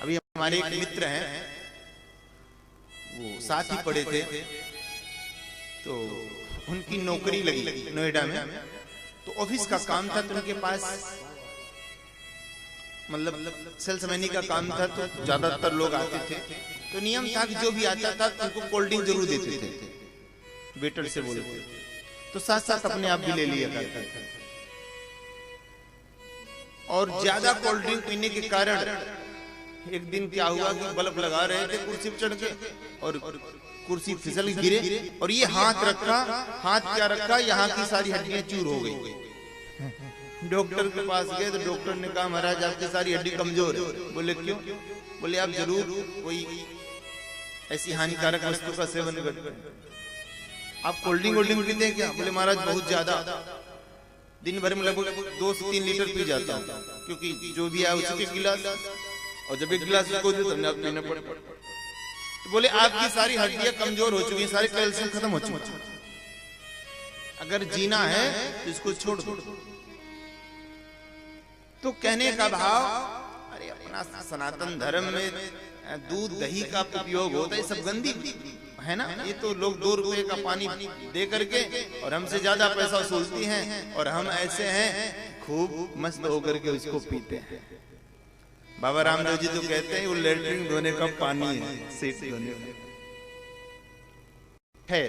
अभी हमारे एक मित्र हैं, वो साथ ही पढ़े थे, तो उनकी नौकरी लगी नोएडा में। तो ऑफिस का काम था, तो उनके पास मतलब सेल्समैनी का काम था, तो ज्यादातर लोग आते थे। तो नियम था कि जो भी आता था तो उनको कोल्ड ड्रिंक जरूर देते थे, वेटर से बोल के, तो साथ साथ अपने आप भी ले लिया करते थे। और ज्यादा कोल्ड ड्रिंक पीने के कारण एक दिन क्या हुआ कि बल्ब लगा रहे थे कुर्सी पर चढ़ के, और कुर्सी फिसल गिरे, और ये हाथ रखा, हाथ क्या रखा, यहाँ की सारी हड्डियां चूर हो गई। डॉक्टर के पास गए तो डॉक्टर ने कहा महाराज आपकी सारी हड्डी कमजोर है। बोले क्यों? बोले आप जरूर कोई ऐसी हानिकारक वस्तु का सेवन करते हैं। आप कोल्ड ड्रिंक पीते हैं क्या? बोले महाराज बहुत ज्यादा, दिन भर में लगभग 2 से 3 लीटर पी जाता हूँ, क्योंकि जो भी है उसी के गिलास, और जब एक गिलास को दे तो पीना पड़े। तो बोले आपकी सारी हड्डियां कमजोर हो चुकी हैं, सारे कैल्शियम खत्म हो चुका है, अगर जीना है तो इसको छोड़ दो। तो कहने का भाव, अरे अपना सनातन धर्म में दूध दही का उपयोग होता है, सब गंदी है ना। ये तो लोग 2 रुपए का पानी दे करके और हमसे ज्यादा पैसा वसूलती हैं, और हम ऐसे हैं खूब मस्त होकर के उसको पीते हैं। बाबा रामदेव जी तो कहते हैं वो लेटरिन धोने का पानी है, सीट धोने का है।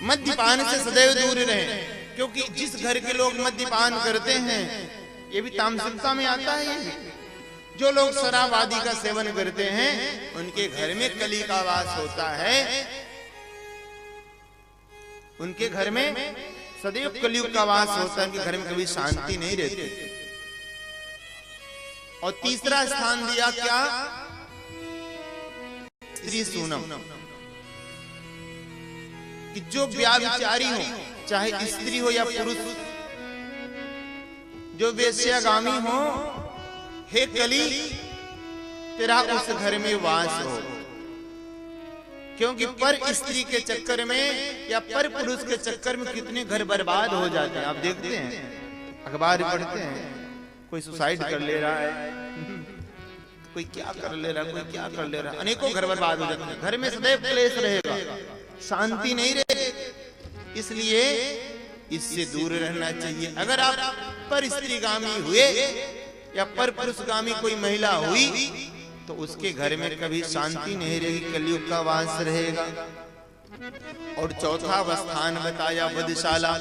मद्यपान से सदैव दूर रहें, क्योंकि जिस घर के लोग मद्यपान करते हैं, ये भी तामसिकता में आता है। ये जो लोग शराब आदि का सेवन करते हैं, उनके घर में कली का वास होता है, उनके घर में सदैव कलयुग का वास होता है, उनके घर में कभी शांति नहीं रहती। और तीसरा स्थान दिया क्या? स्त्री सूनम, कि जो व्याभिचारी हो, चाहे स्त्री हो या पुरुष, जो वेश्यागामी हो, हे कली तेरा उस घर में वास हो। क्योंकि पर स्त्री के चक्कर में या पर पुरुष के चक्कर में कितने घर बर्बाद हो जाते हैं। आप देखते हैं, अखबार पढ़ते हैं, कोई सुसाइड कर ले रहा है, कोई क्या कर ले रहा है, कोई क्या कर ले रहा है, अनेकों घर बर्बाद हो जाते हैं। घर में सदैव क्लेश रहेगा, शांति नहीं रहेगी, इसलिए इससे दूर रहना चाहिए। अगर आप पर स्त्रीगामी हुए या पर पुरुषगामी कोई महिला हुई, तो उसके घर में कभी शांति नहीं रहेगी, कलयुग का वास रहेगा। और चौथा स्थान बताया वधशाला,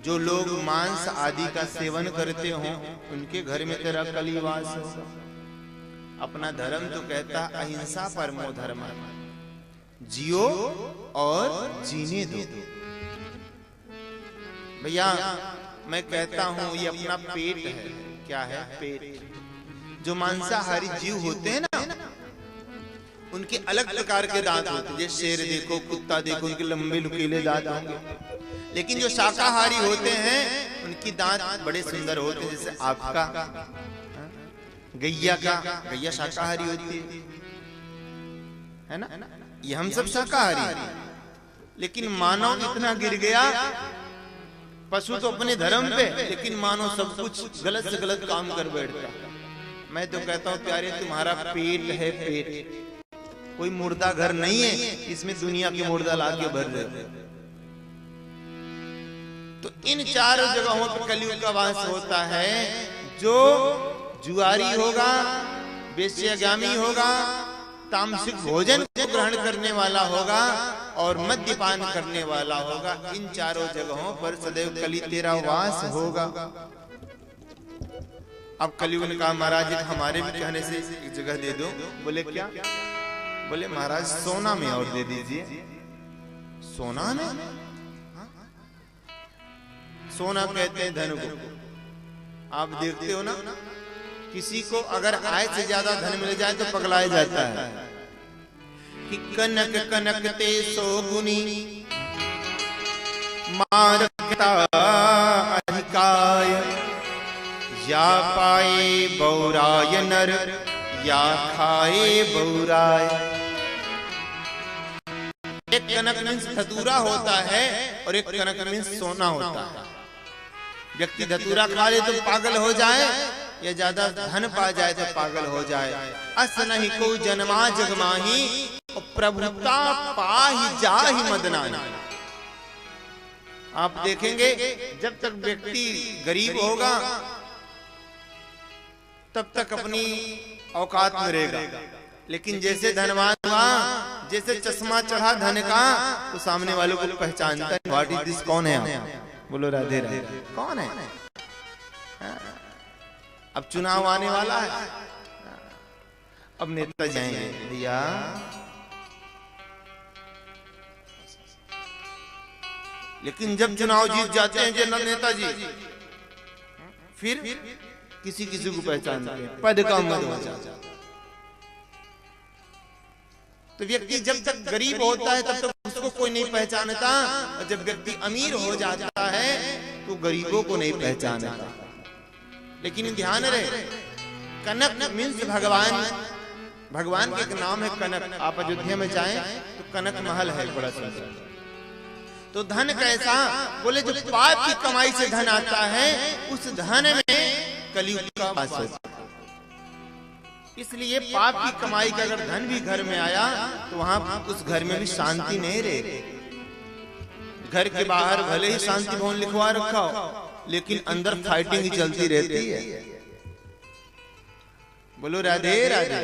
जो लोग मांस आदि का सेवन करते हो, उनके घर में तेरा कलिवास हो। अपना धर्म तो कहता अहिंसा परमो धर्म, जियो और जीने दो। भैया मैं कहता हूं ये अपना पेट है। क्या है? पेट। जो मांसाहारी जीव होते हैं ना, उनके अलग प्रकार के दांत होते हैं। जैसे शेर देखो, कुत्ता देखो, उनके लंबे नुकीले दांत होंगे। लेकिन जो शाकाहारी होते हैं, उनकी दांत बड़े सुंदर होते हैं। जैसे आपका गैया का, गैया शाकाहारी होती है ना, ये हम सब शाकाहारी। लेकिन मानव इतना गिर गया, पशु तो अपने धर्म पे, लेकिन मानो सब कुछ गलत से गलत काम कर बैठता। मैं तो कहता हूँ प्यारे, तुम्हारा पेट है, पेट कोई मुर्दा घर नहीं है, इसमें दुनिया के मुर्दा ला के भर रहे। तो इन 4 जगहों पर कलयुग का वास होता है। जो जुआरी होगा, वेश्यागामी होगा, तामसिक भोजन को ग्रहण करने वाला होगा और मद्यपान करने वाला होगा, इन 4 जगहों पर सदैव कली तेरा वास होगा। अब कलयुग ने कहा महाराज हमारे भी कहने से एक जगह दे दो। बोले क्या? बोले महाराज सोना में और दे दीजिए। सोना में? सोना कहते हैं धन को। आप देखते हो ना, किसी को अगर आय से ज्यादा धन मिल जाए तो पगलाया जाता है कि कनक कनक ते सोगुनी मारकता अधिकाय, या पाए बौराय नर या खाए बौराय। एक कनक मीन्स धतूरा होता है और एक कनक मीन्स सोना होता है। व्यक्ति धतूरा खा ले तो पागल हो जाए, या ज्यादा धन पा जाए तो पागल हो जाए। अस नहीं कोई जन्मा जगमाही, और प्रभुता पाही जाहि मदनाही। आप देखेंगे जब तक व्यक्ति गरीब होगा तब तक अपनी औकात में रहेगा, लेकिन जैसे धनवान हुआ, जैसे चश्मा चढ़ा धन का, तो सामने वालों को पहचानता है, व्हाट इज दिस, कौन है आप? बोलो राधे राधे, कौन है? अब चुनाव आने वाला है, अब नेता जाएंगे भैया, लेकिन जब चुनाव जीत जाते हैं जनरल नेताजी, फिर किसी किसी को पहचानते हैं, पद का मद हो जाता है। तो व्यक्ति जब तक गरीब होता है तब तक उसको कोई नहीं पहचानता, और जब व्यक्ति अमीर हो जाता है तो गरीबों को नहीं पहचानता। लेकिन ध्यान रहे, कनक मीन्स भगवान, भगवान के एक नाम है कनक। आप अयोध्या में जाएं तो कनक महल है बड़ा सुंदर। तो धन कैसा? बोले जो पाप की कमाई से धन आता है, उस धन में कलयुग का वास होता है। इसलिए पाप की कमाई का अगर धन भी घर में आया तो वहां उस घर में भी शांति नहीं रहे। घर के बाहर भले ही शांति भवन लिखवा रखा हो, लेकिन अंदर फाइटिंग ही चलती रहती है। बोलो राधे राधे।